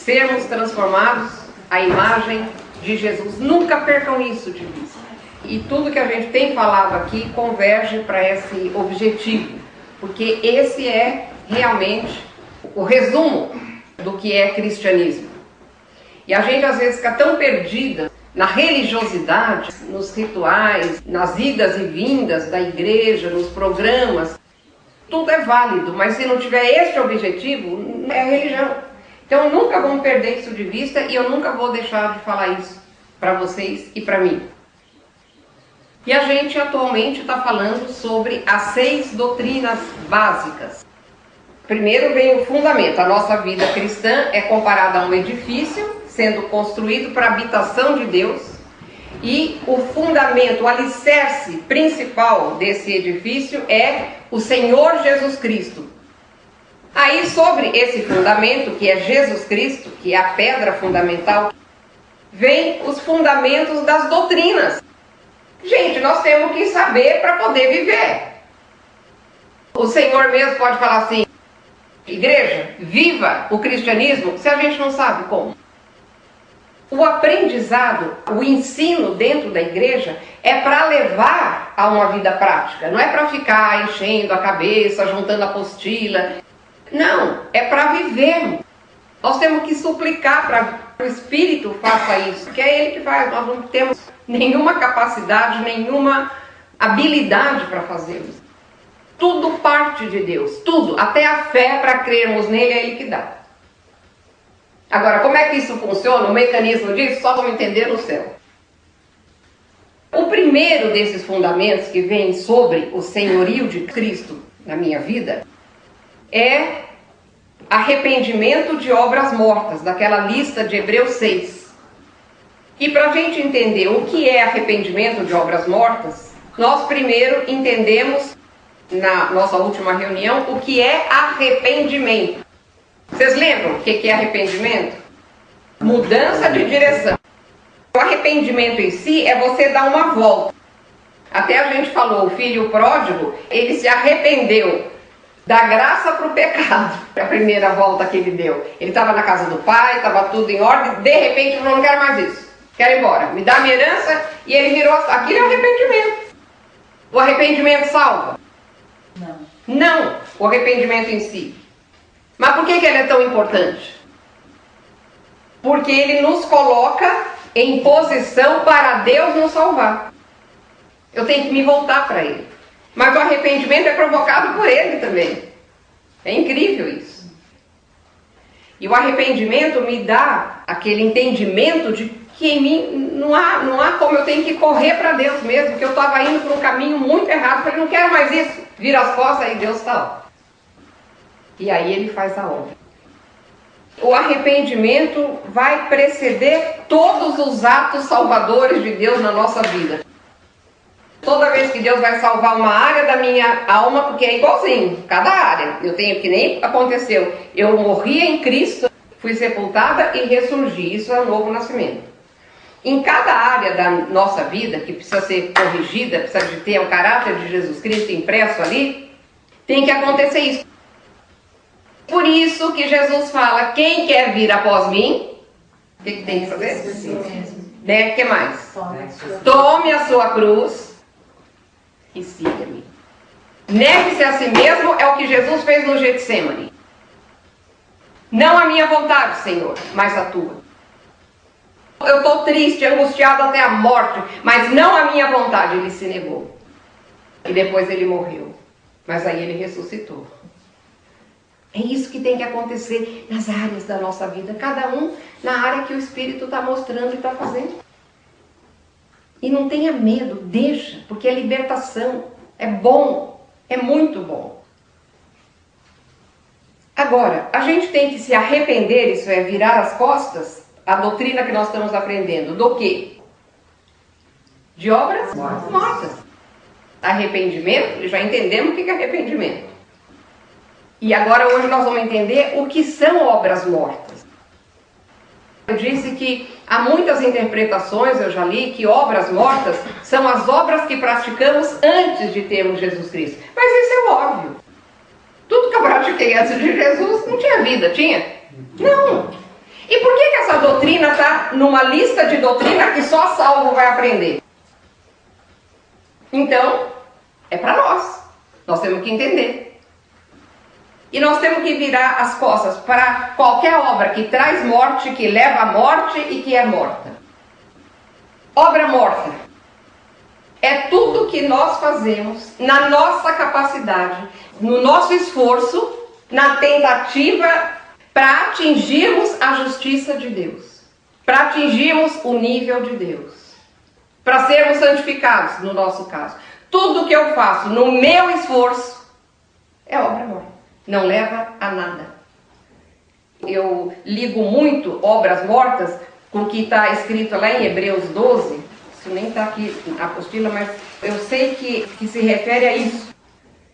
sermos transformados à imagem de Jesus. Nunca percam isso de vista. E tudo que a gente tem falado aqui converge para esse objetivo, porque esse é realmente o resumo do que é cristianismo. E a gente às vezes fica tão perdida na religiosidade, nos rituais, nas idas e vindas da igreja, nos programas. Tudo é válido, mas se não tiver este objetivo, é religião. Então nunca vamos perder isso de vista e eu nunca vou deixar de falar isso para vocês e para mim. E a gente atualmente está falando sobre as 6 doutrinas básicas. Primeiro vem o fundamento. A nossa vida cristã é comparada a um edifício sendo construído para a habitação de Deus. E o fundamento, o alicerce principal desse edifício é o Senhor Jesus Cristo. Aí sobre esse fundamento, que é Jesus Cristo, que é a pedra fundamental, vem os fundamentos das doutrinas. Gente, nós temos que saber para poder viver. O Senhor mesmo pode falar assim: igreja, viva o cristianismo, se a gente não sabe como. O aprendizado, o ensino dentro da igreja é para levar a uma vida prática. Não é para ficar enchendo a cabeça, juntando apostila. Não, é para vivermos. Nós temos que suplicar para que o Espírito faça isso, que é Ele que faz. Nós não temos nenhuma capacidade, nenhuma habilidade para fazermos. Tudo parte de Deus, tudo, até a fé para crermos nele é Ele que dá. Agora, como é que isso funciona? O mecanismo disso só vamos entender no céu. O primeiro desses fundamentos que vem sobre o senhorio de Cristo na minha vida é arrependimento de obras mortas, daquela lista de Hebreus 6. E para a gente entender o que é arrependimento de obras mortas, nós primeiro entendemos, na nossa última reunião, o que é arrependimento. Vocês lembram o que é arrependimento? Mudança de direção. O arrependimento em si é você dar uma volta. Até a gente falou, o filho pródigo, ele se arrependeu da graça para o pecado. A primeira volta que ele deu. Ele estava na casa do pai, estava tudo em ordem, de repente falou: não quero mais isso, quero ir embora, me dá minha herança, e ele virou. Aquilo é um arrependimento. O arrependimento salva? Não. Não, o arrependimento em si. Mas por que ele é tão importante? Porque ele nos coloca em posição para Deus nos salvar. Eu tenho que me voltar para Ele. Mas o arrependimento é provocado por Ele também. É incrível isso. E o arrependimento me dá aquele entendimento de que em mim não há como eu tenho que correr para Deus mesmo, que eu estava indo por um caminho muito errado. Eu falei: não quero mais isso. Vira as costas e Deus está lá. E aí Ele faz a obra. O arrependimento vai preceder todos os atos salvadores de Deus na nossa vida. Toda vez que Deus vai salvar uma área da minha alma, porque é igualzinho, cada área. Eu tenho, que nem aconteceu, eu morria em Cristo, fui sepultada e ressurgi. Isso é o novo nascimento. Em cada área da nossa vida, que precisa ser corrigida, precisa de ter o caráter de Jesus Cristo impresso ali, tem que acontecer isso. Por isso que Jesus fala: quem quer vir após mim, o que tem que fazer? Né? O que mais? Tome a sua cruz e siga-me. Negue-se a si mesmo, é o que Jesus fez no Getsemane. Não a minha vontade, Senhor, mas a tua. Eu estou triste, angustiado até a morte, mas não a minha vontade. Ele se negou. E depois ele morreu. Mas aí ele ressuscitou. É isso que tem que acontecer nas áreas da nossa vida. Cada um na área que o Espírito está mostrando e está fazendo. E não tenha medo, deixa, porque é libertação. É bom, é muito bom. Agora, a gente tem que se arrepender, isso é, virar as costas, a doutrina que nós estamos aprendendo. Do quê? De obras mortas. Arrependimento, já entendemos o que é arrependimento. E agora hoje nós vamos entender o que são obras mortas. Eu disse que há muitas interpretações, eu já li, que obras mortas são as obras que praticamos antes de termos Jesus Cristo. Mas isso é óbvio. Tudo que eu pratiquei antes de Jesus não tinha vida, tinha? Não. E por que essa doutrina está numa lista de doutrina que só salvo vai aprender? Então, é para nós. Nós temos que entender. E nós temos que virar as costas para qualquer obra que traz morte, que leva à morte e que é morta. Obra morta é tudo que nós fazemos na nossa capacidade, no nosso esforço, na tentativa para atingirmos a justiça de Deus, para atingirmos o nível de Deus, para sermos santificados, no nosso caso. Tudo que eu faço no meu esforço é obra morta, não leva a nada. Eu ligo muito obras mortas com o que está escrito lá em Hebreus 12, isso nem está aqui na apostila, mas eu sei que se refere a isso.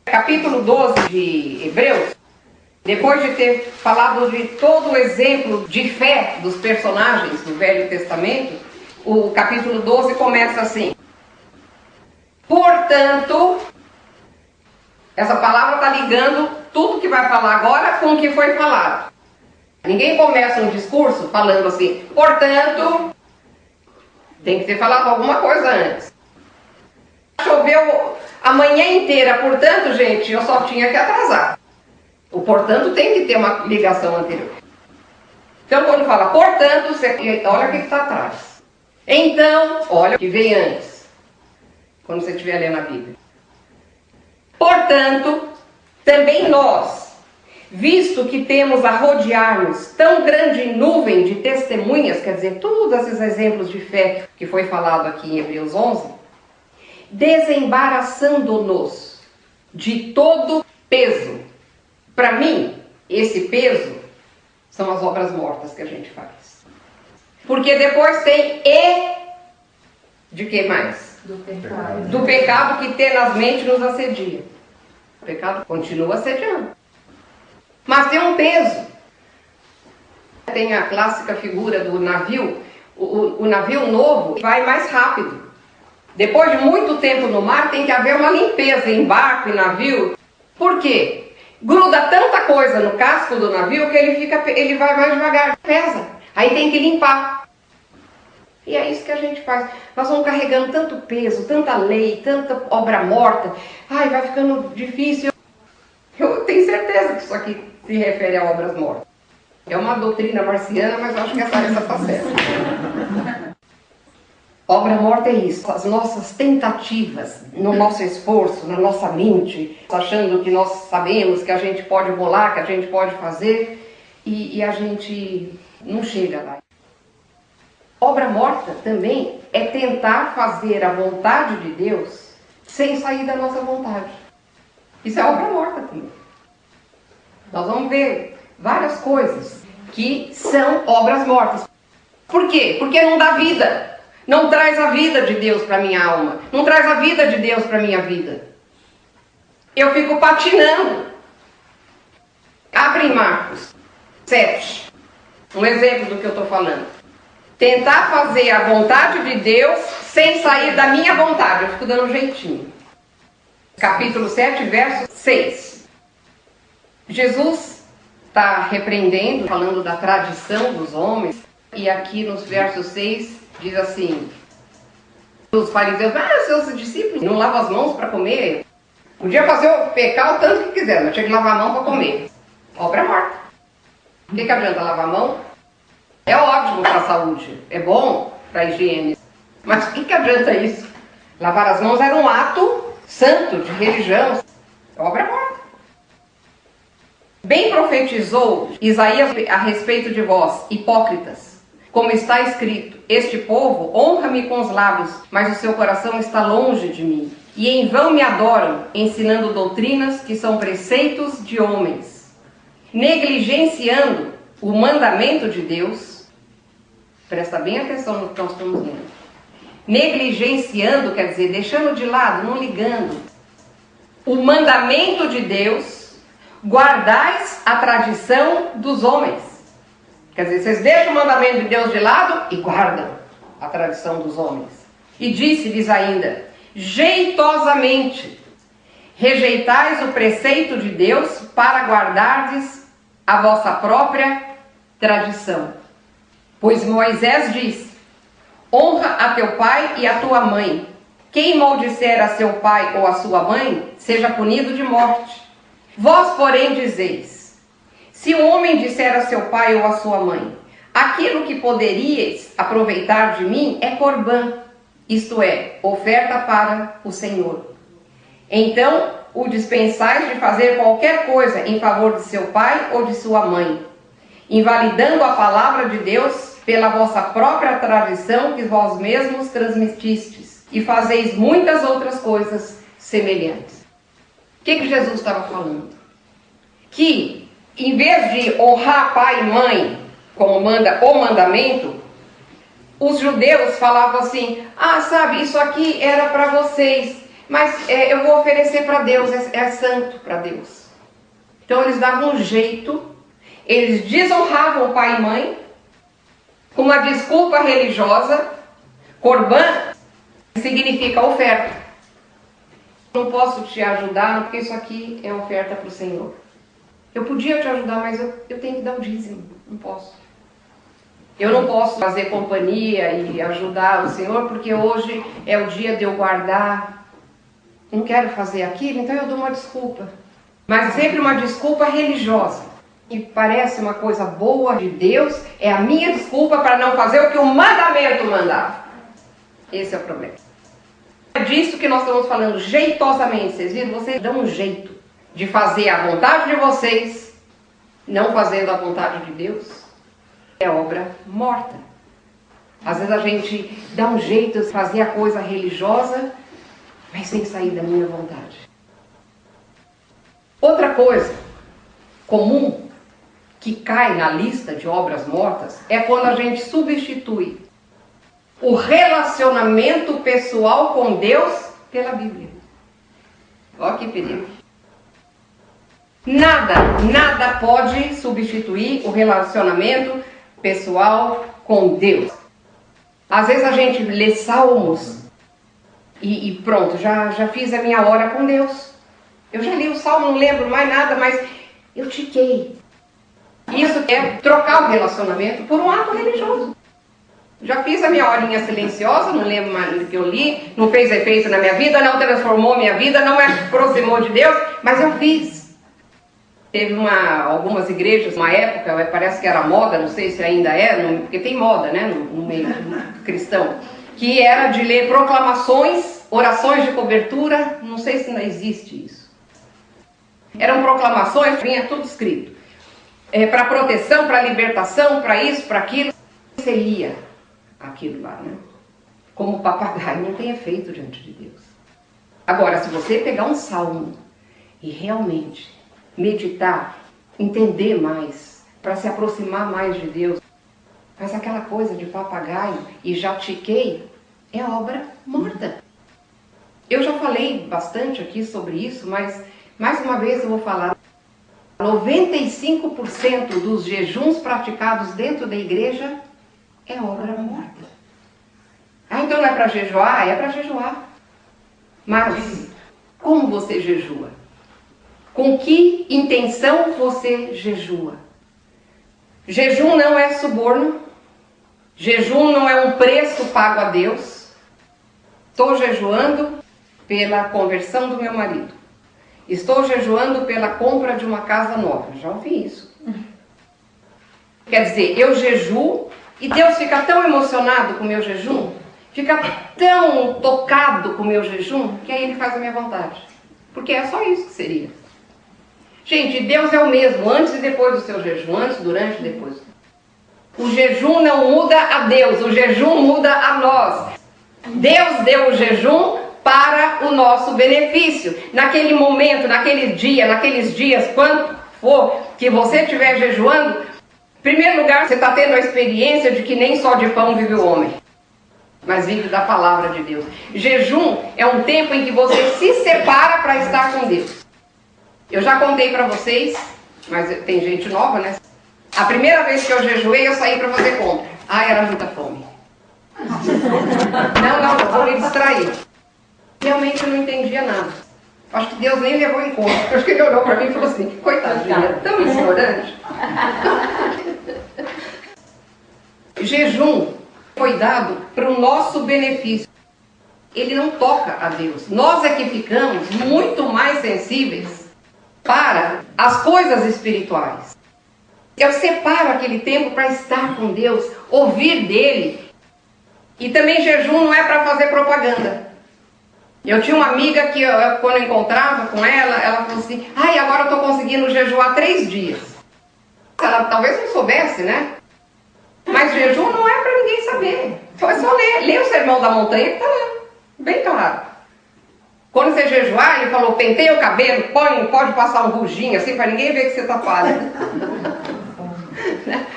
Capítulo 12 de Hebreus, depois de ter falado de todo o exemplo de fé dos personagens do Velho Testamento, o capítulo 12 começa assim: portanto, essa palavra está ligando tudo que vai falar agora com o que foi falado. Ninguém começa um discurso falando assim, portanto, tem que ter falado alguma coisa antes. Choveu a manhã inteira, portanto, gente, eu só tinha que atrasar. O portanto tem que ter uma ligação anterior. Então, quando fala portanto, você olha o que está atrás. Então, olha o que vem antes. Quando você estiver lendo a Bíblia. Portanto, também nós, visto que temos a rodear-nos tão grande nuvem de testemunhas, quer dizer, todos esses exemplos de fé que foi falado aqui em Hebreus 11, desembaraçando-nos de todo peso. Para mim, esse peso são as obras mortas que a gente faz. Porque depois tem e de que mais? Do pecado. Do pecado que tenazmente nos assedia. O pecado continua assediando. Mas tem um peso. Tem a clássica figura do navio. O navio novo vai mais rápido. Depois de muito tempo no mar, tem que haver uma limpeza em barco e navio. Por quê? Gruda tanta coisa no casco do navio que ele vai mais devagar, pesa. Aí tem que limpar. E é isso que a gente faz. Nós vamos carregando tanto peso, tanta lei, tanta obra morta. Ai, vai ficando difícil. Eu tenho certeza que isso aqui se refere a obras mortas. É uma doutrina marciana, mas eu acho que essa está certa. Obra morta é isso, as nossas tentativas, no nosso esforço, na nossa mente, achando que nós sabemos, que a gente pode bolar, que a gente pode fazer, e a gente não chega lá. Obra morta também é tentar fazer a vontade de Deus sem sair da nossa vontade. Isso é obra morta também. Nós vamos ver várias coisas que são obras mortas. Por quê? Porque não dá vida. Não traz a vida de Deus para minha alma. Não traz a vida de Deus para minha vida. Eu fico patinando. Abre em Marcos 7. Um exemplo do que eu estou falando. Tentar fazer a vontade de Deus sem sair da minha vontade. Eu fico dando um jeitinho. Capítulo 7, verso 6. Jesus está repreendendo, falando da tradição dos homens. E aqui nos versos 6... diz assim, os fariseus, seus discípulos não lavam as mãos para comer. Podia fazer o pecar o tanto que quiser, mas tinha que lavar a mão para comer. Obra morta. O que adianta lavar a mão? É ótimo para a saúde, é bom para a higiene. Mas o que adianta isso? Lavar as mãos era um ato santo de religião. É obra morta. Bem profetizou Isaías a respeito de vós, hipócritas. Como está escrito, este povo honra-me com os lábios, mas o seu coração está longe de mim. E em vão me adoram, ensinando doutrinas que são preceitos de homens. Negligenciando o mandamento de Deus, presta bem atenção no que nós estamos lendo. Negligenciando, quer dizer, deixando de lado, não ligando. O mandamento de Deus, guardais a tradição dos homens. Quer dizer, vocês deixam o mandamento de Deus de lado e guardam a tradição dos homens. E disse-lhes ainda, jeitosamente, rejeitais o preceito de Deus para guardardes a vossa própria tradição. Pois Moisés disse: honra a teu pai e a tua mãe. Quem maldisser a seu pai ou a sua mãe, seja punido de morte. Vós, porém, dizeis: se o homem disser a seu pai ou a sua mãe, aquilo que poderíeis aproveitar de mim é corbã, isto é, oferta para o Senhor. Então o dispensais de fazer qualquer coisa em favor de seu pai ou de sua mãe, invalidando a palavra de Deus pela vossa própria tradição que vós mesmos transmitistes, e fazeis muitas outras coisas semelhantes. O que Jesus estava falando? Que, em vez de honrar pai e mãe, como manda o mandamento, os judeus falavam assim: ah, sabe, isso aqui era para vocês, mas eu vou oferecer para Deus, é santo para Deus. Então eles davam um jeito, eles desonravam pai e mãe, com uma desculpa religiosa. Corbã significa oferta. Não posso te ajudar, porque isso aqui é oferta para o Senhor. Eu podia te ajudar, mas eu tenho que dar o dízimo, não posso. Eu não posso fazer companhia e ajudar o Senhor, porque hoje é o dia de eu guardar. Não quero fazer aquilo, então eu dou uma desculpa. Mas sempre uma desculpa religiosa, que parece uma coisa boa de Deus, é a minha desculpa para não fazer o que o mandamento mandava. Esse é o problema. É disso que nós estamos falando jeitosamente. Vocês viram? Vocês dão um jeito de fazer a vontade de vocês, não fazendo a vontade de Deus. É obra morta. Às vezes a gente dá um jeito de fazer a coisa religiosa, mas sem sair da minha vontade. Outra coisa comum que cai na lista de obras mortas é quando a gente substitui o relacionamento pessoal com Deus pela Bíblia. Olha que perigo. Nada pode substituir o relacionamento pessoal com Deus. Às vezes a gente lê salmos e pronto, já fiz a minha hora com Deus. Eu já li o salmo, não lembro mais nada, mas eu tiquei. Isso é trocar o relacionamento por um ato religioso. Já fiz a minha horinha silenciosa, não lembro mais do que eu li, não fez efeito na minha vida, não transformou minha vida, não me aproximou de Deus, mas eu fiz. Teve algumas igrejas, uma época, parece que era moda, não sei se ainda é, porque tem moda, né, no meio cristão, que era de ler proclamações, orações de cobertura, não sei se ainda existe isso. Eram proclamações, vinha tudo escrito. Para proteção, para libertação, para isso, para aquilo. Você lia aquilo lá, né? Como papagaio, não tem efeito diante de Deus. Agora, se você pegar um salmo e realmente meditar, entender mais, para se aproximar mais de Deus, mas aquela coisa de papagaio e já tiquei, é obra morta. Eu já falei bastante aqui sobre isso, mas mais uma vez eu vou falar. 95% dos jejuns praticados dentro da igreja é obra morta. Ah, então não é para jejuar? É para jejuar. Mas como você jejua? Com que intenção você jejua? Jejum não é suborno. Jejum não é um preço pago a Deus. Estou jejuando pela conversão do meu marido. Estou jejuando pela compra de uma casa nova. Já ouvi isso. Quer dizer, eu jejuo e Deus fica tão emocionado com o meu jejum, fica tão tocado com o meu jejum, que aí Ele faz a minha vontade. Porque é só isso que seria. Gente, Deus é o mesmo antes e depois do seu jejum, antes, durante e depois. O jejum não muda a Deus, o jejum muda a nós. Deus deu o jejum para o nosso benefício. Naquele momento, naquele dia, naqueles dias, quando for que você estiver jejuando, em primeiro lugar, você está tendo a experiência de que nem só de pão vive o homem, mas vive da palavra de Deus. Jejum é um tempo em que você se separa para estar com Deus. Eu já contei para vocês, mas tem gente nova, né? A primeira vez que eu jejuei, eu saí para fazer compra. Era muita fome. Não, eu vou me distrair. Realmente eu não entendia nada. Acho que Deus nem levou em conta. Acho que Ele olhou para mim e falou assim: coitadinha, tão ignorante. jejum foi dado para o nosso benefício. Ele não toca a Deus. Nós é que ficamos muito mais sensíveis para as coisas espirituais. Eu separo aquele tempo para estar com Deus, ouvir dele. E também jejum não é para fazer propaganda. Eu tinha uma amiga que quando eu encontrava com ela falou assim, ai, agora eu estou conseguindo jejuar 3 dias. Ela talvez não soubesse, né? Mas jejum não é para ninguém saber. Então é só ler o Sermão da Montanha que está lá, bem claro. Quando você jejuar, ele falou, penteia o cabelo, pode passar um ruginho assim para ninguém ver que você está pálida.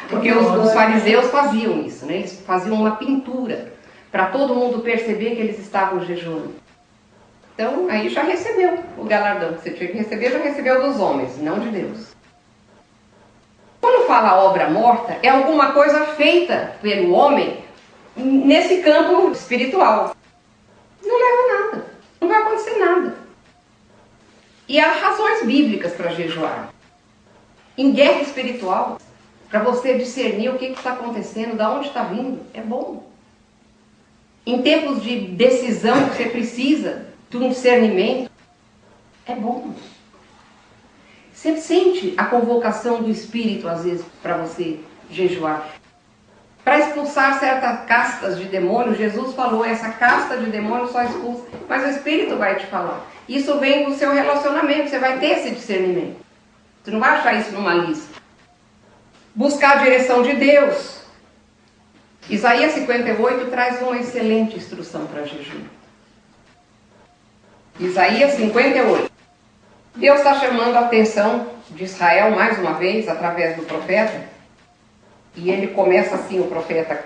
Porque os fariseus faziam isso, né? Eles faziam uma pintura para todo mundo perceber que eles estavam jejuando. Então, aí já recebeu o galardão que você tinha que receber, já recebeu dos homens, não de Deus. Quando fala obra morta, é alguma coisa feita pelo homem nesse campo espiritual. Não leva nada, não vai acontecer nada. E há razões bíblicas para jejuar. Em guerra espiritual, para você discernir o que está acontecendo, de onde está vindo, é bom. Em tempos de decisão que você precisa de um discernimento, é bom. Você sente a convocação do Espírito, às vezes, para você jejuar. Para expulsar certas castas de demônios, Jesus falou, essa casta de demônios só expulsa, mas o Espírito vai te falar. Isso vem do seu relacionamento, você vai ter esse discernimento. Você não vai achar isso numa lista. Buscar a direção de Deus. Isaías 58 traz uma excelente instrução para jejum. Isaías 58. Deus está chamando a atenção de Israel mais uma vez, através do profeta. E ele começa assim, o profeta.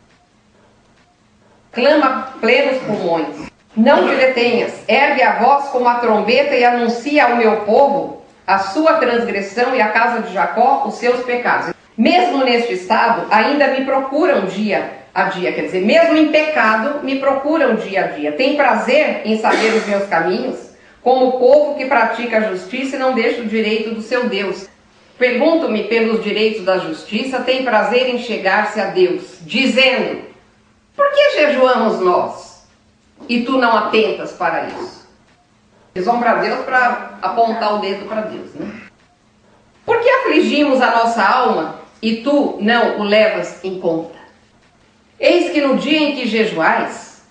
Clama a plenos pulmões, não te detenhas, ergue a voz como a trombeta e anuncia ao meu povo a sua transgressão e à casa de Jacó os seus pecados. Mesmo neste estado, ainda me procuram dia a dia, quer dizer, mesmo em pecado, me procuram dia a dia. Tem prazer em saber os meus caminhos, como o povo que pratica a justiça e não deixa o direito do seu Deus. Pergunto-me pelos direitos da justiça, tem prazer em chegar-se a Deus, dizendo, por que jejuamos nós? E tu não atentas para isso. Eles vão para Deus para apontar o dedo para Deus, né? Por que afligimos a nossa alma e tu não o levas em conta? Eis que no dia em que jejuais,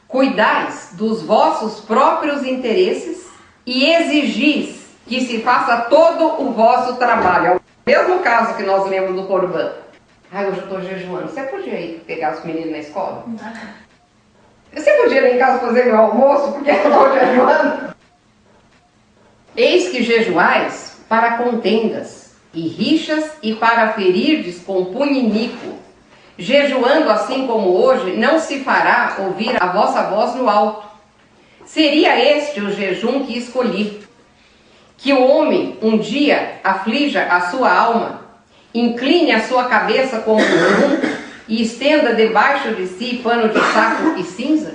cuidais dos vossos próprios interesses e exigis que se faça todo o vosso trabalho. É o mesmo caso que nós lemos do Corban. Ai, hoje eu estou jejuando. Você podia ir pegar os meninos na escola? Você podia ir em casa fazer meu almoço porque eu estou jejuando? Eis que jejuais para contendas e rixas e para ferirdes com punho iníquo. Jejuando assim como hoje, não se fará ouvir a vossa voz no alto. Seria este o jejum que escolhi. Que o homem um dia aflija a sua alma, incline a sua cabeça como um junco e estenda debaixo de si pano de saco e cinza?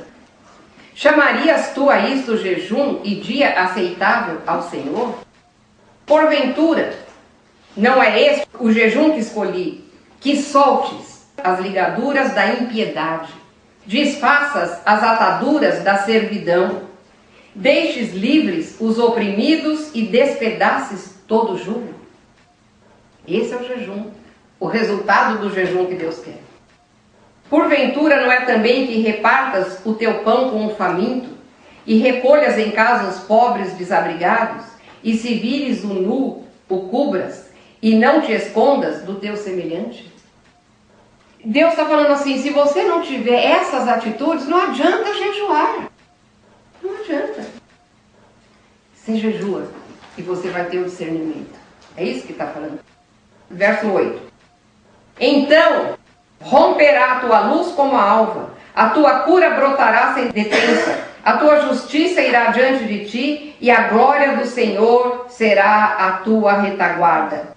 Chamarias tu a isto jejum e dia aceitável ao Senhor? Porventura, não é este o jejum que escolhi, que soltes as ligaduras da impiedade, desfaças as ataduras da servidão, deixes livres os oprimidos e despedaces todo jugo? Esse é o jejum, o resultado do jejum que Deus quer. Porventura não é também que repartas o teu pão com o faminto e recolhas em casa os pobres desabrigados e se vires o nu, o cubras e não te escondas do teu semelhante? Deus está falando assim, se você não tiver essas atitudes, não adianta jejuar. Não adianta. Você jejua e você vai ter o discernimento. É isso que está falando. Verso 8. Então romperá a tua luz como a alva, a tua cura brotará sem detença, a tua justiça irá diante de ti e a glória do Senhor será a tua retaguarda.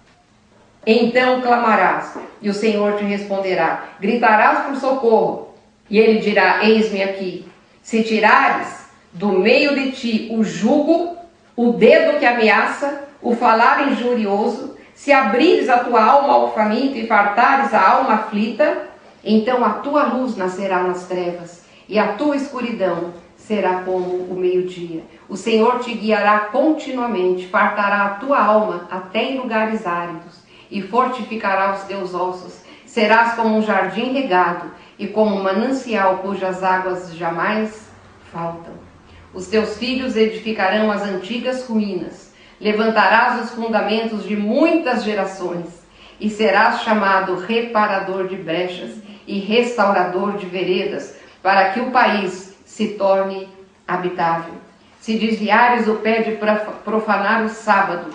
Então clamarás e o Senhor te responderá, gritarás por socorro e ele dirá, eis-me aqui. Se tirares do meio de ti o jugo, o dedo que ameaça, o falar injurioso, se abrires a tua alma ao faminto e fartares a alma aflita, Então a tua luz nascerá nas trevas, e a tua escuridão será como o meio-dia. O Senhor te guiará continuamente, fartará a tua alma até em lugares áridos, e fortificará os teus ossos. Serás como um jardim regado, e como um manancial cujas águas jamais faltam. Os teus filhos edificarão as antigas ruínas, levantarás os fundamentos de muitas gerações, e serás chamado reparador de brechas e restaurador de veredas, para que o país se torne habitável. Se desviares o pé de profanar o sábado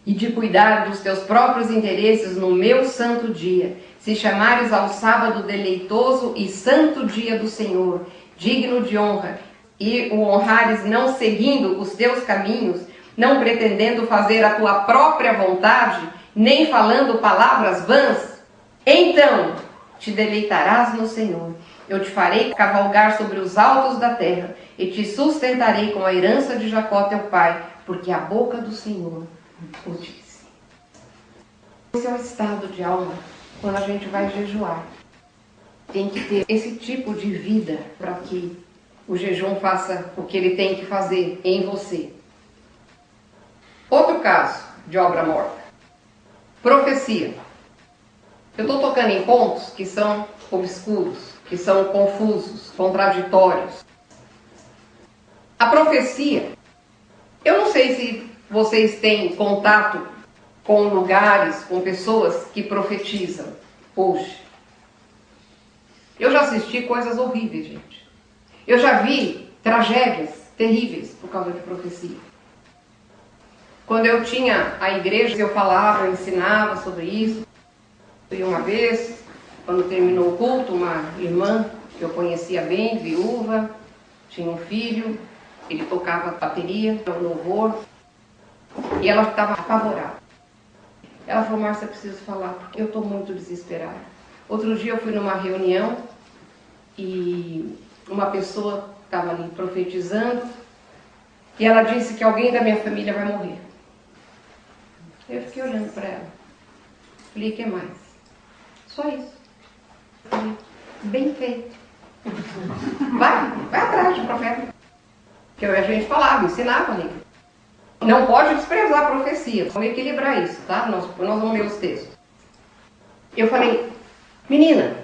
e de cuidar dos teus próprios interesses no meu santo dia, se chamares ao sábado deleitoso e santo dia do Senhor, digno de honra, e o honrares não seguindo os teus caminhos, não pretendendo fazer a tua própria vontade, nem falando palavras vãs, então te deleitarás no Senhor. Eu te farei cavalgar sobre os altos da terra, e te sustentarei com a herança de Jacó teu pai, porque a boca do Senhor o disse. Esse é o estado de alma quando a gente vai jejuar. Tem que ter esse tipo de vida para que o jejum faça o que ele tem que fazer em você. Outro caso de obra morta. Profecia. Eu estou tocando em pontos que são obscuros, que são confusos, contraditórios. A profecia, eu não sei se vocês têm contato com lugares, com pessoas que profetizam hoje. Eu já assisti coisas horríveis, gente. Eu já vi tragédias terríveis por causa de profecia. Quando eu tinha a igreja, eu falava, eu ensinava sobre isso. E uma vez, quando terminou o culto, uma irmã que eu conhecia bem, viúva, tinha um filho, ele tocava bateria, um louvor, e ela estava apavorada. Ela falou: Márcia, eu preciso falar, porque eu estou muito desesperada. Outro dia eu fui numa reunião e uma pessoa estava ali profetizando e ela disse que alguém da minha família vai morrer. Eu fiquei olhando para ela. Falei: o que mais? Só isso. Falei: bem feito. Vai atrás do profeta. Que a gente falava, ensinava ali. Não pode desprezar a profecia. Vamos equilibrar isso, tá? Nós vamos ler os textos. Eu falei: menina,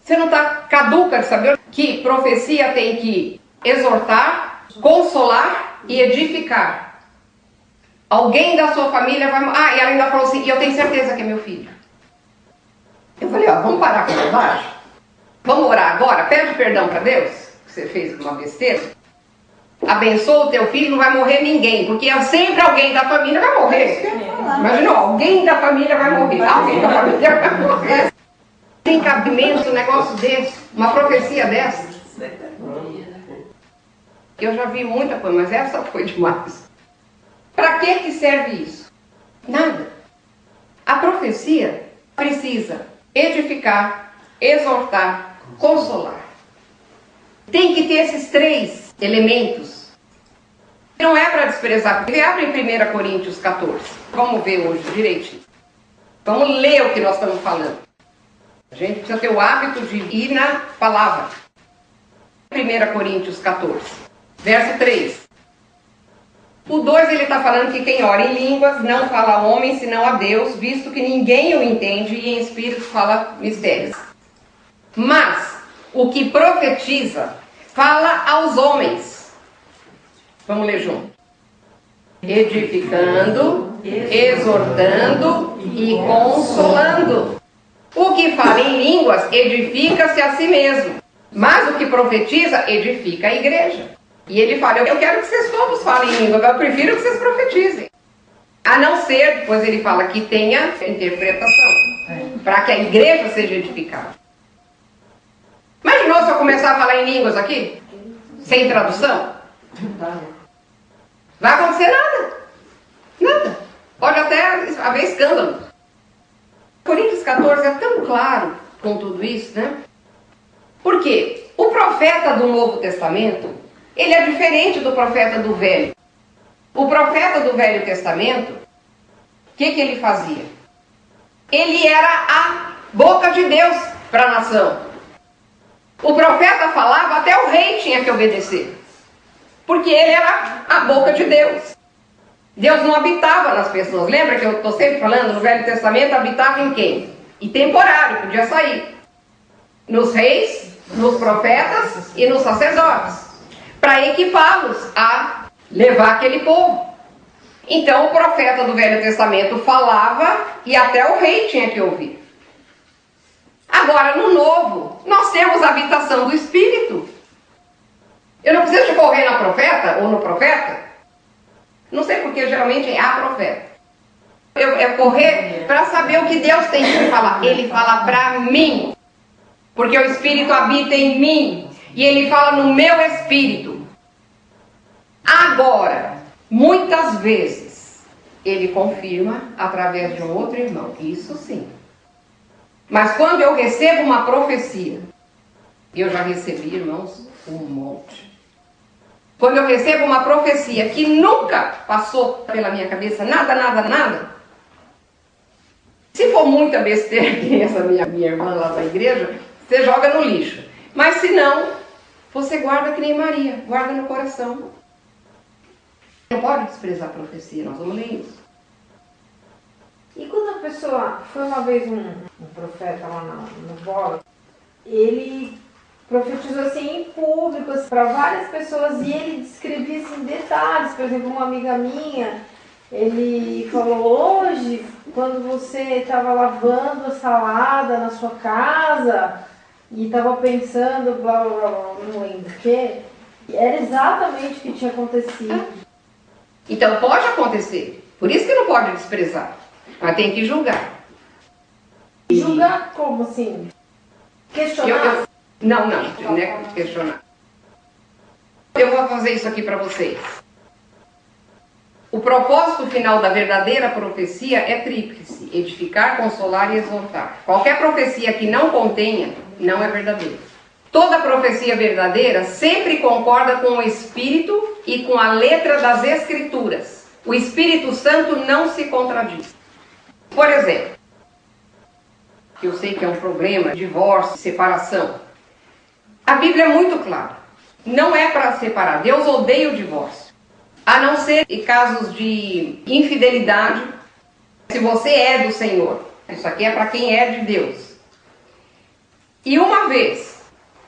você não está caduca de saber que profecia tem que exortar, consolar e edificar. Alguém da sua família vai... Ah, e ela ainda falou assim: e eu tenho certeza que é meu filho. Eu falei: ó, vamos parar com a bobagem? Vamos orar agora? Pede perdão para Deus, que você fez uma besteira. Abençoa o teu filho, não vai morrer ninguém, porque sempre alguém da família vai morrer. Imagina, alguém da família vai morrer. Alguém da família vai morrer. Tem cabimento um negócio desse, uma profecia dessa? Eu já vi muita coisa, mas essa foi demais. Para que serve isso? Nada. A profecia precisa edificar, exortar, consolar. Tem que ter esses três elementos. Não é para desprezar, porque abre em 1 Coríntios 14. Vamos ver hoje direitinho. Vamos ler o que nós estamos falando. A gente precisa ter o hábito de ir na palavra. 1 Coríntios 14, verso 3. O 2 ele está falando que quem ora em línguas não fala a homem senão a Deus, visto que ninguém o entende e em espírito fala mistérios. Mas o que profetiza fala aos homens. Vamos ler junto. Edificando, exortando e consolando. O que fala em línguas edifica-se a si mesmo, mas o que profetiza edifica a igreja. E ele fala: eu quero que vocês todos falem em língua, eu prefiro que vocês profetizem. A não ser, depois ele fala, que tenha interpretação, para que a igreja seja edificada. Imaginou se eu começar a falar em línguas aqui? Sem tradução? Vai acontecer nada. Nada. Pode até haver escândalo. Coríntios 14 é tão claro com tudo isso, né? Porque o profeta do Novo Testamento, ele é diferente do profeta do Velho. O profeta do Velho Testamento, o que ele fazia? Ele era a boca de Deus para a nação. O profeta falava, até o rei tinha que obedecer. Porque ele era a boca de Deus. Deus não habitava nas pessoas. Lembra que eu estou sempre falando, no Velho Testamento habitava em quem? E temporário, podia sair. Nos reis, nos profetas e nos sacerdotes. Para equipá-los a levar aquele povo. Então o profeta do Velho Testamento falava e até o rei tinha que ouvir. Agora no Novo, nós temos a habitação do Espírito. Eu não preciso de correr na profeta ou no profeta. Não sei porque geralmente é a profeta. Eu correr para saber o que Deus tem que me falar. Ele fala para mim. Porque o Espírito habita em mim. E Ele fala no meu espírito. Agora, muitas vezes, Ele confirma através de um outro irmão. Isso sim. Mas quando eu recebo uma profecia, eu já recebi, irmãos, um monte. Quando eu recebo uma profecia que nunca passou pela minha cabeça, nada. Se for muita besteira, que essa minha irmã lá da igreja, você joga no lixo. Mas se não, você guarda que nem Maria, guarda no coração. Não pode desprezar a profecia, nós vamos ler isso. E quando a pessoa, foi uma vez um profeta lá no Bola, ele profetizou assim em público para várias pessoas e ele descrevia assim, detalhes. Por exemplo, uma amiga minha, ele falou, hoje, quando você estava lavando a salada na sua casa e estava pensando, blá blá blá, não lembro o que, era exatamente o que tinha acontecido. Então pode acontecer, por isso que não pode desprezar, mas tem que julgar. Julgar como assim? Questionar? Não é questionar. Eu vou fazer isso aqui para vocês. O propósito final da verdadeira profecia é tríplice: edificar, consolar e exortar. Qualquer profecia que não contenha, não é verdadeira. Toda profecia verdadeira sempre concorda com o Espírito e com a letra das Escrituras. O Espírito Santo não se contradiz. Por exemplo, que eu sei que é um problema, divórcio, separação. A Bíblia é muito clara. Não é para separar. Deus odeia o divórcio. A não ser em casos de infidelidade. Se você é do Senhor. Isso aqui é para quem é de Deus. E uma vez,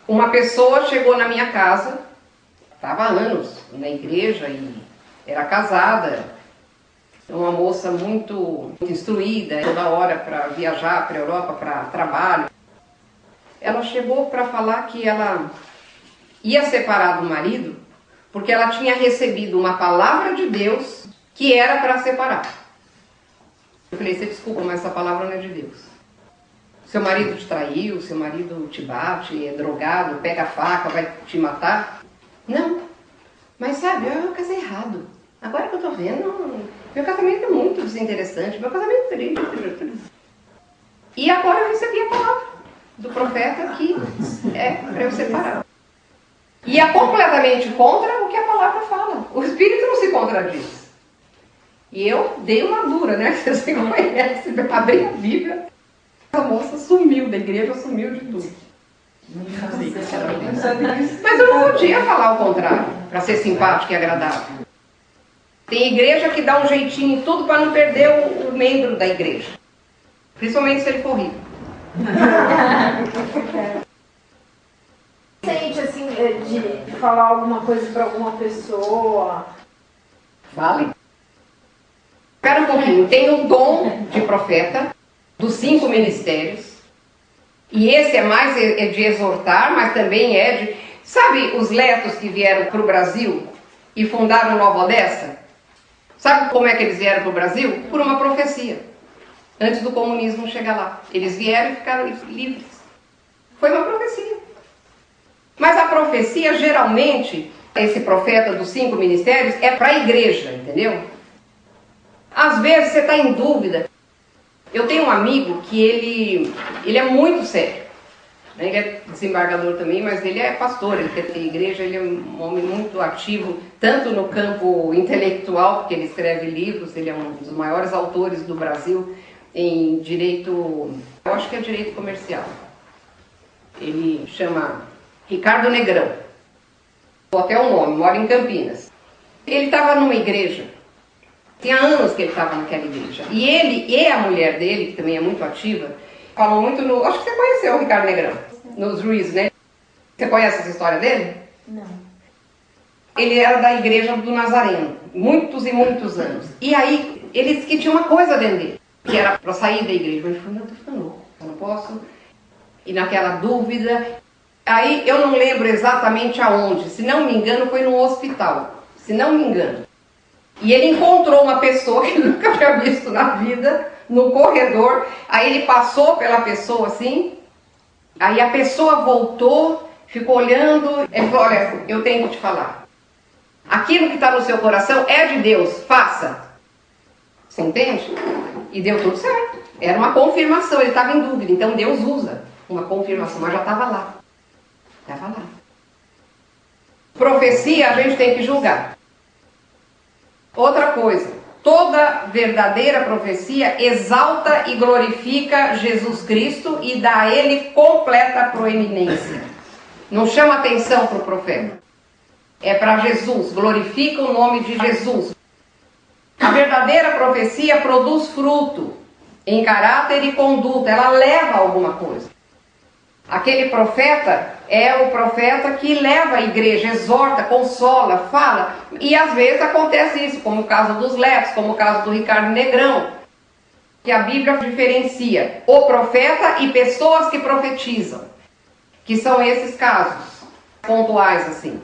uma pessoa chegou na minha casa. Estava há anos na igreja e era casada. Uma moça muito instruída. Toda hora para viajar para a Europa, para trabalho. Ela chegou para falar que ela ia separar do marido porque ela tinha recebido uma palavra de Deus que era para separar. Eu falei, você desculpa, mas essa palavra não é de Deus. Seu marido te traiu, seu marido te bate, é drogado, pega a faca, vai te matar. Não, mas sabe, eu casei errado. Agora que eu tô vendo, meu casamento é muito desinteressante, meu casamento é triste. E agora eu recebi a palavra do profeta que é para eu separar. E é completamente contra o que a palavra fala. O Espírito não se contradiz. E eu dei uma dura, né? Vocês me conhecem, abri a Bíblia. A moça sumiu da igreja, sumiu de tudo. Mas eu não podia falar o contrário, para ser simpática e agradável. Tem igreja que dá um jeitinho em tudo para não perder o membro da igreja. Principalmente se ele for rico. Sente assim de falar alguma coisa para alguma pessoa? Fale. Espera um pouquinho. Tem o dom de profeta dos 5 ministérios. E esse é mais de exortar, mas também é de... Sabe os letos que vieram para o Brasil e fundaram Nova Odessa? Sabe como é que eles vieram para o Brasil? Por uma profecia. Antes do comunismo chegar lá. Eles vieram e ficaram livres. Foi uma profecia. Mas a profecia, geralmente, esse profeta dos 5 ministérios, é para a igreja, entendeu? Às vezes você está em dúvida. Eu tenho um amigo que ele é muito sério. Ele é desembargador também, mas ele é pastor, ele quer ter igreja, ele é um homem muito ativo, tanto no campo intelectual, porque ele escreve livros, ele é um dos maiores autores do Brasil em direito, eu acho que é direito comercial. Ele chama Ricardo Negrão. Até o nome, mora em Campinas. Ele estava numa igreja. Tinha anos que ele estava naquela igreja. E ele e a mulher dele, que também é muito ativa, falam muito no... Acho que você conheceu o Ricardo Negrão, nos Ruiz, né? Você conhece essa história dele? Não. Ele era da igreja do Nazareno, muitos e muitos anos. E aí, ele disse que tinha uma coisa dentro dele, que era para sair da igreja. Ele falou, não, eu tô ficando louco, eu não posso. E naquela dúvida... Aí, eu não lembro exatamente aonde, se não me engano, foi num hospital, se não me engano. E ele encontrou uma pessoa que ele nunca tinha visto na vida, no corredor. Aí ele passou pela pessoa assim, aí a pessoa voltou, ficou olhando. Ele falou, olha, eu tenho que te falar. Aquilo que está no seu coração é de Deus, faça. Você entende? E deu tudo certo. Era uma confirmação, ele estava em dúvida. Então Deus usa uma confirmação, mas já estava lá. Estava lá. Profecia a gente tem que julgar. Outra coisa, toda verdadeira profecia exalta e glorifica Jesus Cristo e dá a ele completa proeminência. Não chama atenção para o profeta. É para Jesus, glorifica o nome de Jesus. A verdadeira profecia produz fruto em caráter e conduta, ela leva a alguma coisa. Aquele profeta é o profeta que leva a igreja, exorta, consola, fala. E às vezes acontece isso, como o caso dos lepros, como o caso do Ricardo Negrão. Que a Bíblia diferencia o profeta e pessoas que profetizam. Que são esses casos pontuais assim.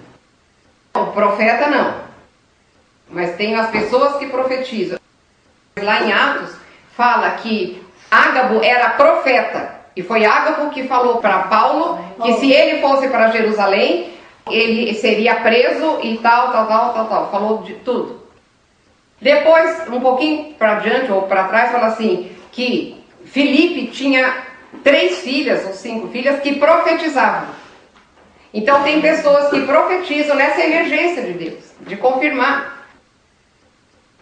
O profeta não. Mas tem as pessoas que profetizam. Lá em Atos fala que Ágabo era profeta. E foi Ágabo que falou para Paulo que se ele fosse para Jerusalém, ele seria preso e tal. Falou de tudo. Depois, um pouquinho para diante ou para trás, fala assim, que Filipe tinha 3 filhas ou 5 filhas que profetizavam. Então tem pessoas que profetizam nessa emergência de Deus, de confirmar.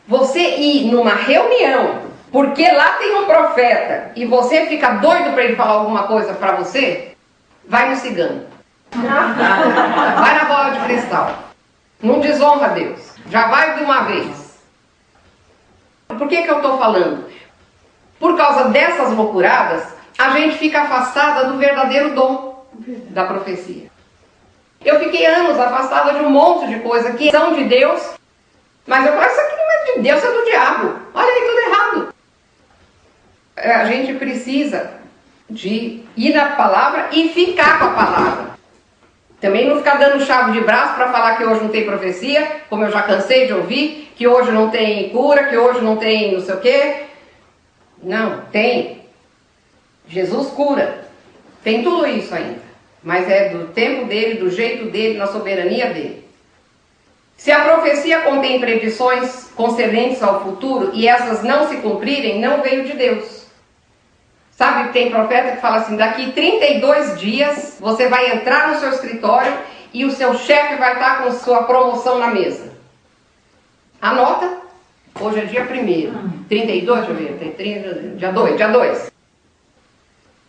Você ir numa reunião... Porque lá tem um profeta e você fica doido para ele falar alguma coisa para você, vai no cigano. Vai na bola de cristal. Não desonra Deus. Já vai de uma vez. Por que eu estou falando? Por causa dessas loucuradas, a gente fica afastada do verdadeiro dom da profecia. Eu fiquei anos afastada de um monte de coisa que são de Deus, mas eu falo, isso aqui não é de Deus, é do diabo. Olha aí, tudo errado. A gente precisa de ir na palavra e ficar com a palavra. Também não ficar dando chave de braço para falar que hoje não tem profecia, como eu já cansei de ouvir, que hoje não tem cura, que hoje não tem não sei o quê. Não, tem. Jesus cura. Tem tudo isso ainda. Mas é do tempo dele, do jeito dele, na soberania dele. Se a profecia contém predições concernentes ao futuro e essas não se cumprirem, não veio de Deus. Sabe, tem profeta que fala assim, daqui 32 dias você vai entrar no seu escritório e o seu chefe vai estar com sua promoção na mesa. Anota, hoje é dia 1º, 32, deixa eu ver, tem 30, dia 2.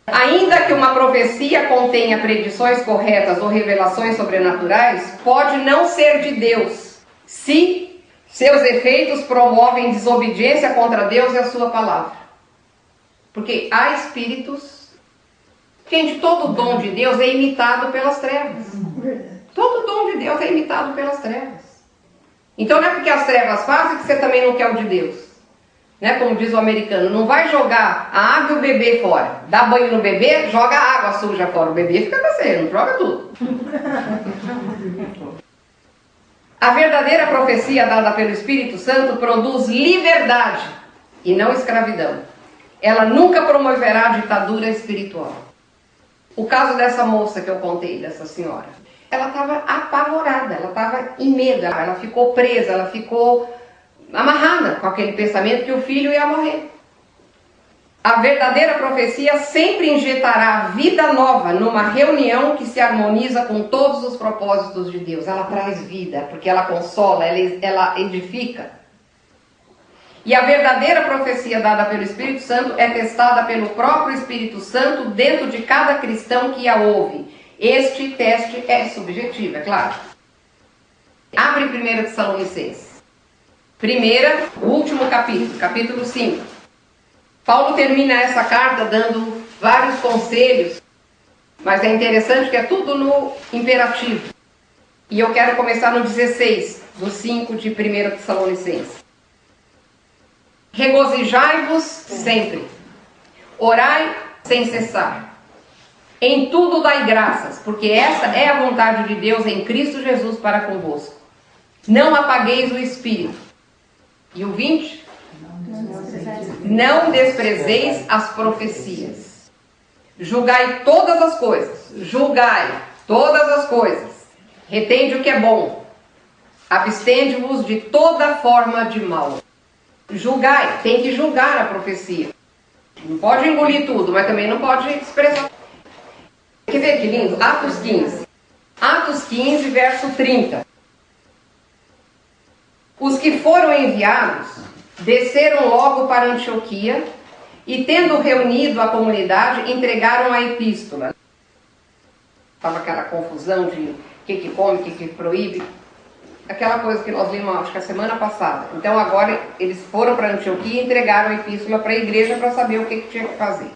Ainda que uma profecia contenha predições corretas ou revelações sobrenaturais, pode não ser de Deus, se seus efeitos promovem desobediência contra Deus e a sua palavra. Porque há espíritos... Gente, todo dom de Deus é imitado pelas trevas. Todo dom de Deus é imitado pelas trevas. Então não é porque as trevas fazem que você também não quer o de Deus. Né? Como diz o americano, não vai jogar a água e o bebê fora. Dá banho no bebê, joga a água suja fora. O bebê fica com você, não joga tudo. A verdadeira profecia dada pelo Espírito Santo produz liberdade e não escravidão. Ela nunca promoverá ditadura espiritual. O caso dessa moça que eu contei, dessa senhora, ela estava apavorada, ela estava em medo, ela ficou presa, ela ficou amarrada com aquele pensamento que o filho ia morrer. A verdadeira profecia sempre injetará vida nova numa reunião que se harmoniza com todos os propósitos de Deus. Ela traz vida, porque ela consola, ela edifica. E a verdadeira profecia dada pelo Espírito Santo é testada pelo próprio Espírito Santo dentro de cada cristão que a ouve. Este teste é subjetivo, é claro. Abre 1 Tessalonicenses. O último capítulo, capítulo 5. Paulo termina essa carta dando vários conselhos, mas é interessante que é tudo no imperativo. E eu quero começar no 16, do 5 de 1 Tessalonicenses. Regozijai-vos sempre, orai sem cessar. Em tudo dai graças, porque esta é a vontade de Deus em Cristo Jesus para convosco. Não apagueis o Espírito. E o 20? Não desprezeis as profecias. Julgai todas as coisas. Julgai todas as coisas. Retende o que é bom. Abstende-vos de toda forma de mal. Julgai, tem que julgar a profecia. Não pode engolir tudo, mas também não pode expressar. Quer ver que lindo? Atos 15. Atos 15, verso 30. Os que foram enviados desceram logo para Antioquia e, tendo reunido a comunidade, entregaram a epístola. Estava aquela confusão de o que come, o que proíbe. Aquela coisa que nós vimos, acho que a semana passada. Então agora eles foram para Antioquia e entregaram a epístola para a igreja para saber o que tinha que fazer.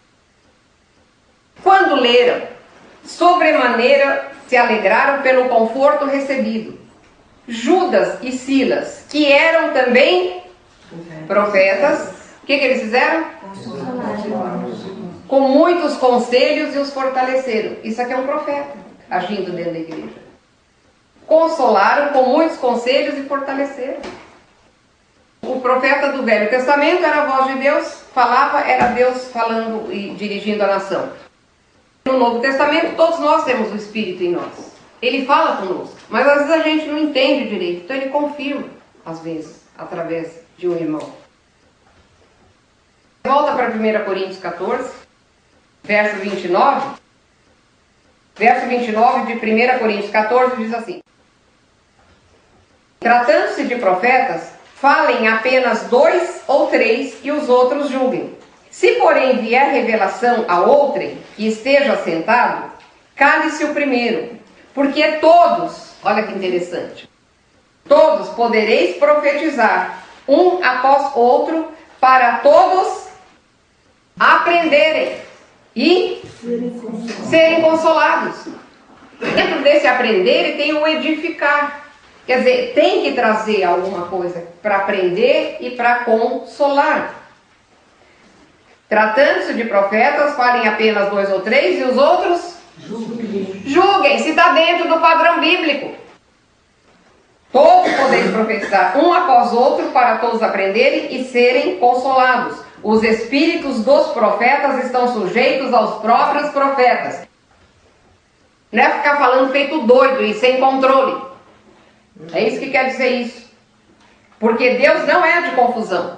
Quando leram, sobremaneira se alegraram pelo conforto recebido. Judas e Silas, que eram também profetas, o que eles fizeram? Com muitos conselhos e os fortaleceram. Isso aqui é um profeta agindo dentro da igreja. Consolaram com muitos conselhos e fortaleceram. O profeta do Velho Testamento era a voz de Deus, falava, era Deus falando e dirigindo a nação. No Novo Testamento, todos nós temos o Espírito em nós. Ele fala conosco, mas às vezes a gente não entende direito, então ele confirma, às vezes, através de um irmão. Volta para 1 Coríntios 14, verso 29. Verso 29 de 1 Coríntios 14 diz assim: tratando-se de profetas, falem apenas 2 ou 3 e os outros julguem. Se, porém, vier revelação a outrem que esteja sentado, cale-se o primeiro, porque todos, olha que interessante, todos podereis profetizar, um após outro, para todos aprenderem e serem consolados. Dentro desse aprender tem o edificar. Quer dizer, tem que trazer alguma coisa para aprender e para consolar. Tratando-se de profetas, falem apenas 2 ou 3 e os outros julguem se está dentro do padrão bíblico. Todos podeis profetizar, um após outro, para todos aprenderem e serem consolados. Os espíritos dos profetas estão sujeitos aos próprios profetas. Não é ficar falando feito doido e sem controle. É isso que quer dizer isso. Porque Deus não é de confusão.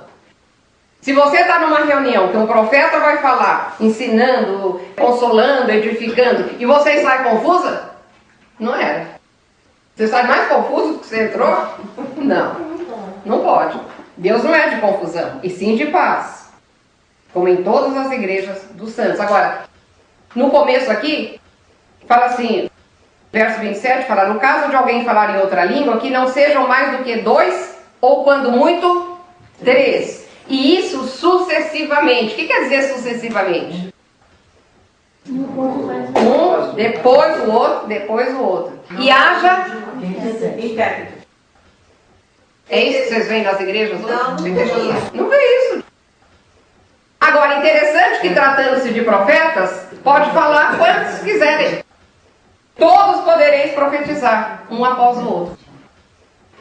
Se você está numa reunião que um profeta vai falar, ensinando, consolando, edificando, e você sai confusa, não era. Você sai mais confuso do que você entrou? Não, não pode. Deus não é de confusão, e sim de paz. Como em todas as igrejas dos santos. Agora, no começo aqui, fala assim, verso 27, fala, no caso de alguém falar em outra língua, que não sejam mais do que 2, ou quando muito, 3. E isso sucessivamente. O que quer dizer sucessivamente? Um, depois o outro, depois o outro. E haja intérprete. É isso que vocês veem nas igrejas hoje? Não vê isso. Agora, interessante que tratando-se de profetas, pode falar quantos quiserem. Todos podereis profetizar, um após o outro.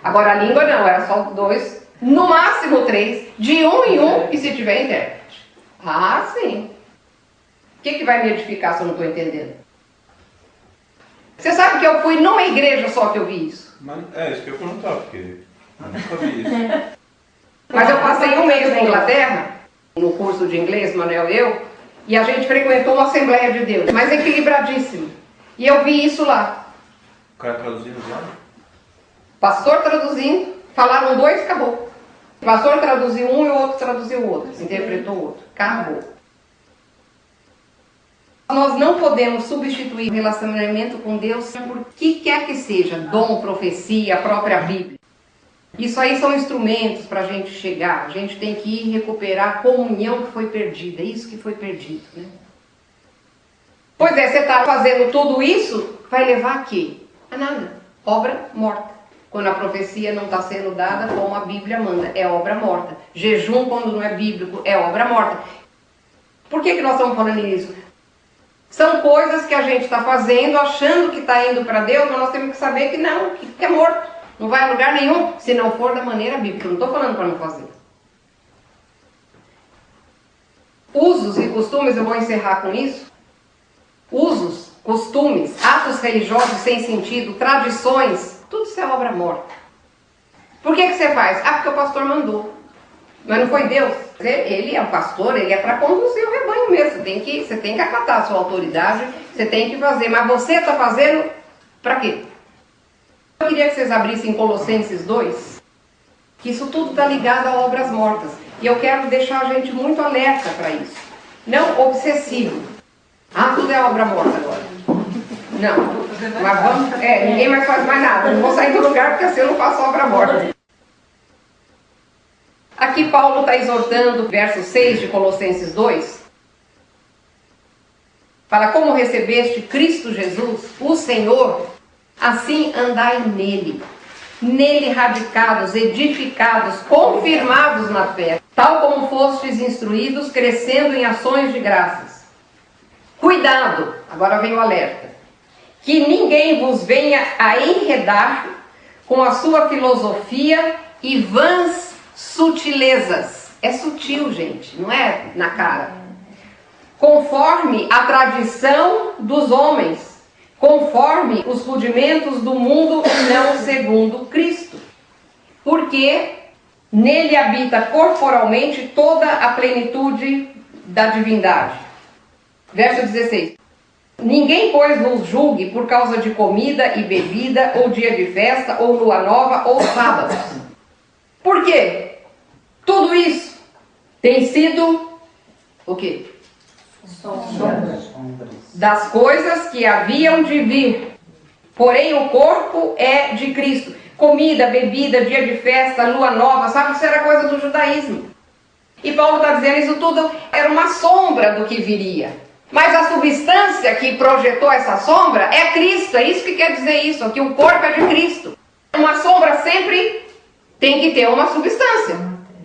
Agora a língua não, era só 2, no máximo 3, de um em um, e se tiver intérprete. Ah, sim. O que vai me edificar se eu não estou entendendo? Você sabe que eu fui numa igreja só que eu vi isso? Mas é isso que eu ia perguntar, porque eu nunca vi isso. Mas eu passei um mês na Inglaterra, no curso de inglês, Manuel e eu, e a gente frequentou uma Assembleia de Deus, mas equilibradíssimo. E eu vi isso lá. O cara traduzindo lá? Pastor traduzindo, falaram 2, acabou. O pastor traduziu um e o outro traduziu o outro, interpretou o outro. Acabou. Nós não podemos substituir o relacionamento com Deus por que quer que seja, dom, profecia, a própria Bíblia. Isso aí são instrumentos para a gente chegar. A gente tem que ir recuperar a comunhão que foi perdida. É isso que foi perdido, né? Pois é, você está fazendo tudo isso, vai levar a quê? A nada. Obra morta. Quando a profecia não está sendo dada como a Bíblia manda, é obra morta. Jejum, quando não é bíblico, é obra morta. Por que nós estamos falando nisso? São coisas que a gente está fazendo, achando que está indo para Deus, mas nós temos que saber que não, que é morto. Não vai a lugar nenhum, se não for da maneira bíblica. Eu não estou falando para não fazer. Usos e costumes, eu vou encerrar com isso. Usos, costumes, atos religiosos sem sentido, tradições, tudo isso é obra morta. Por que você faz? Ah, porque o pastor mandou. Mas não foi Deus. Ele é o pastor, ele é para conduzir o rebanho mesmo. Você tem que acatar a sua autoridade, você tem que fazer. Mas você está fazendo para quê? Eu queria que vocês abrissem Colossenses 2, que isso tudo está ligado a obras mortas. E eu quero deixar a gente muito alerta para isso. Não obsessivo. Ah, tudo é obra morta agora. Não. Mas vamos... ninguém mais faz mais nada. Não vou sair do lugar porque assim eu não faço obra morta. Aqui Paulo está exortando, verso 6 de Colossenses 2. Fala, como recebeste Cristo Jesus, o Senhor, assim andai nele. Nele radicados, edificados, confirmados na fé, tal como fostes instruídos, crescendo em ações de graças. Cuidado, agora vem o alerta, que ninguém vos venha a enredar com a sua filosofia e vãs sutilezas. É sutil, gente, não é na cara. Conforme a tradição dos homens, conforme os rudimentos do mundo e não segundo Cristo. Porque nele habita corporalmente toda a plenitude da divindade. Verso 16. Ninguém, pois, vos julgue por causa de comida e bebida, ou dia de festa, ou lua nova, ou sábados. Por quê? Tudo isso tem sido o quê? Sombras das coisas que haviam de vir. Porém o corpo é de Cristo. Comida, bebida, dia de festa, lua nova, sabe? Isso era coisa do judaísmo. E Paulo está dizendo, isso tudo era uma sombra do que viria. Mas a substância que projetou essa sombra é Cristo. É isso que quer dizer isso, que o corpo é de Cristo. Uma sombra sempre tem que ter uma substância,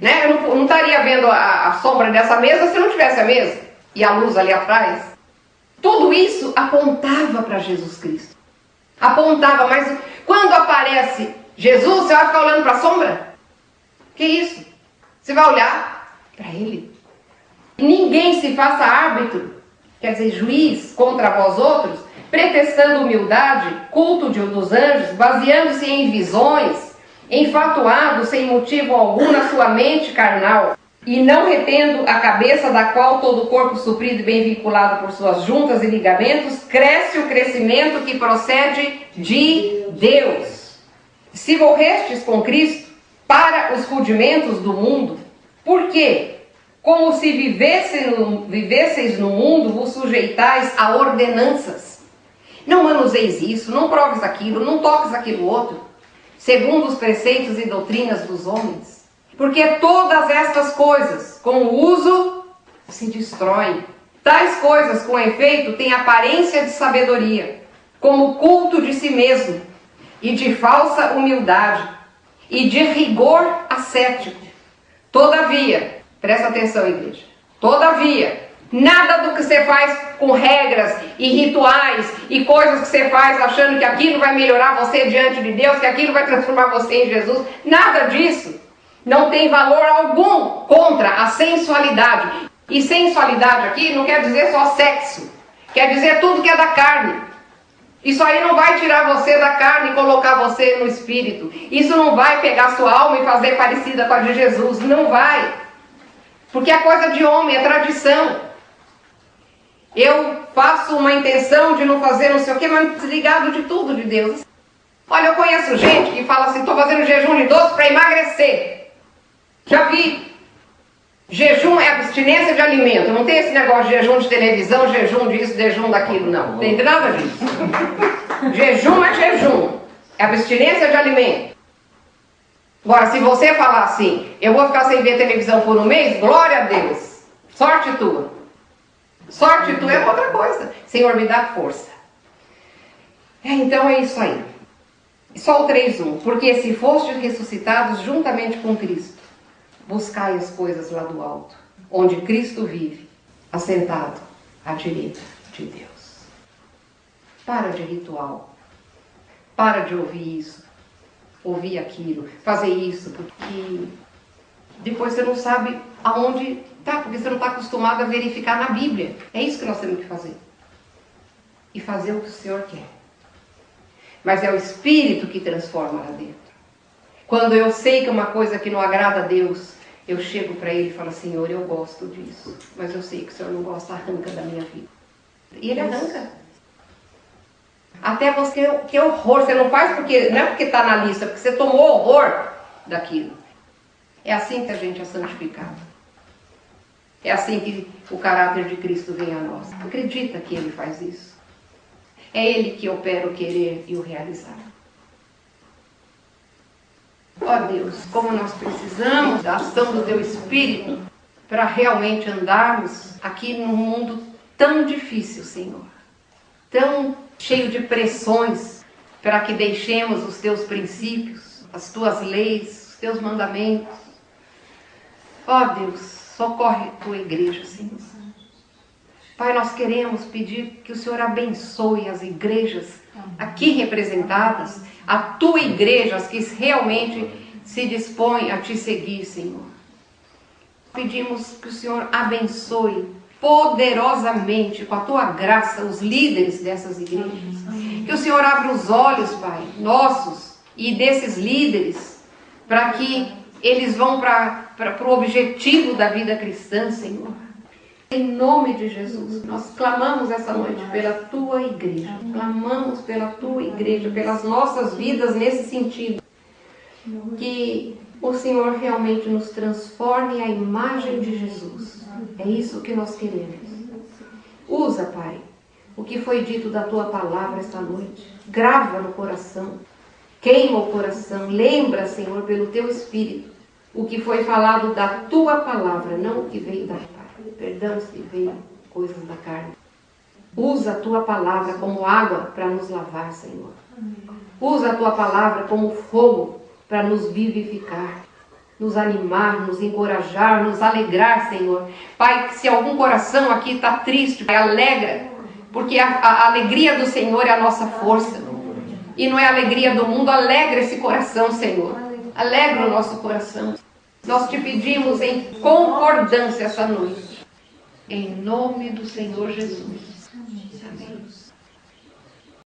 né? Eu não estaria vendo a sombra dessa mesa se não tivesse a mesa e a luz ali atrás. Tudo isso apontava para Jesus Cristo. Apontava, mas quando aparece Jesus, você vai ficar olhando para a sombra? Que isso? Você vai olhar para Ele. Ninguém se faça árbitro, quer dizer, juiz contra vós outros, pretextando humildade, culto dos anjos, baseando-se em visões, enfatuado sem motivo algum na sua mente carnal, e não retendo a cabeça, da qual todo o corpo suprido e bem vinculado por suas juntas e ligamentos, cresce o crescimento que procede de Deus. Se morrestes com Cristo para os rudimentos do mundo, por quê? Como se vivesseis no mundo, vos sujeitais a ordenanças. Não manuseis isso, não proves aquilo, não toques aquilo outro, segundo os preceitos e doutrinas dos homens. Porque todas estas coisas, com o uso, se destroem. Tais coisas, com efeito, têm aparência de sabedoria, como culto de si mesmo, e de falsa humildade, e de rigor ascético. Todavia, presta atenção, igreja, todavia, nada do que você faz com regras e rituais e coisas que você faz achando que aquilo vai melhorar você diante de Deus, que aquilo vai transformar você em Jesus, nada disso não tem valor algum contra a sensualidade. E sensualidade aqui não quer dizer só sexo, quer dizer tudo que é da carne. Isso aí não vai tirar você da carne e colocar você no espírito. Isso não vai pegar sua alma e fazer parecida com a de Jesus, não vai. Porque é coisa de homem, é tradição. Eu faço uma intenção de não fazer não sei o que, mas desligado de tudo de Deus. Olha, eu conheço gente que fala assim, estou fazendo jejum de doce para emagrecer. Já vi. Jejum é abstinência de alimento. Não tem esse negócio de jejum de televisão, jejum disso, jejum daquilo, não. Não tem nada disso. Jejum é jejum. É abstinência de alimento. Agora, se você falar assim, eu vou ficar sem ver televisão por um mês, glória a Deus. Sorte tua. Sorte tua é outra coisa. Senhor, me dá força. Então é isso aí. Só o 3:1. Porque se fostes ressuscitados juntamente com Cristo, buscai as coisas lá do alto, onde Cristo vive, assentado à direita de Deus. Para de ritual. Para de ouvir isso, ouvir aquilo, fazer isso, porque depois você não sabe aonde está, porque você não está acostumado a verificar na Bíblia. É isso que nós temos que fazer. E fazer o que o Senhor quer. Mas é o Espírito que transforma lá dentro. Quando eu sei que é uma coisa que não agrada a Deus, eu chego para Ele e falo, Senhor, eu gosto disso, mas eu sei que o Senhor não gosta, arranca da minha vida. E Ele arranca. Até você, que horror, você não faz porque, não é porque está na lista, porque você tomou horror daquilo. É assim que a gente é santificado. É assim que o caráter de Cristo vem a nós. Acredita que Ele faz isso. É Ele que opera o querer e o realizar. Ó Deus, como nós precisamos da ação do Teu Espírito para realmente andarmos aqui num mundo tão difícil, Senhor. Tão cheio de pressões para que deixemos os Teus princípios, as Tuas leis, os Teus mandamentos. Ó Deus, socorre a Tua igreja, Senhor. Pai, nós queremos pedir que o Senhor abençoe as igrejas aqui representadas, a Tua igreja, as que realmente se dispõem a Te seguir, Senhor. Pedimos que o Senhor abençoe poderosamente, com a Tua graça, os líderes dessas igrejas. Que o Senhor abra os olhos, Pai, nossos e desses líderes, para que eles vão para o objetivo da vida cristã, Senhor. Em nome de Jesus, nós clamamos essa noite pela Tua igreja. Clamamos pela Tua igreja, pelas nossas vidas nesse sentido. Que o Senhor realmente nos transforme à imagem de Jesus. É isso que nós queremos. Usa, Pai, o que foi dito da Tua palavra esta noite. Grava no coração. Queima o coração. Lembra, Senhor, pelo Teu Espírito, o que foi falado da Tua palavra, não o que veio da carne. Perdão se veio coisas da carne. Usa a Tua palavra como água para nos lavar, Senhor. Usa a Tua palavra como fogo para nos vivificar, nos animar, nos encorajar, nos alegrar, Senhor. Pai, que se algum coração aqui está triste, Pai, alegra, porque a alegria do Senhor é a nossa força. E não é a alegria do mundo, alegra esse coração, Senhor. Alegra o nosso coração. Nós Te pedimos em concordância essa noite. Em nome do Senhor Jesus. Amém.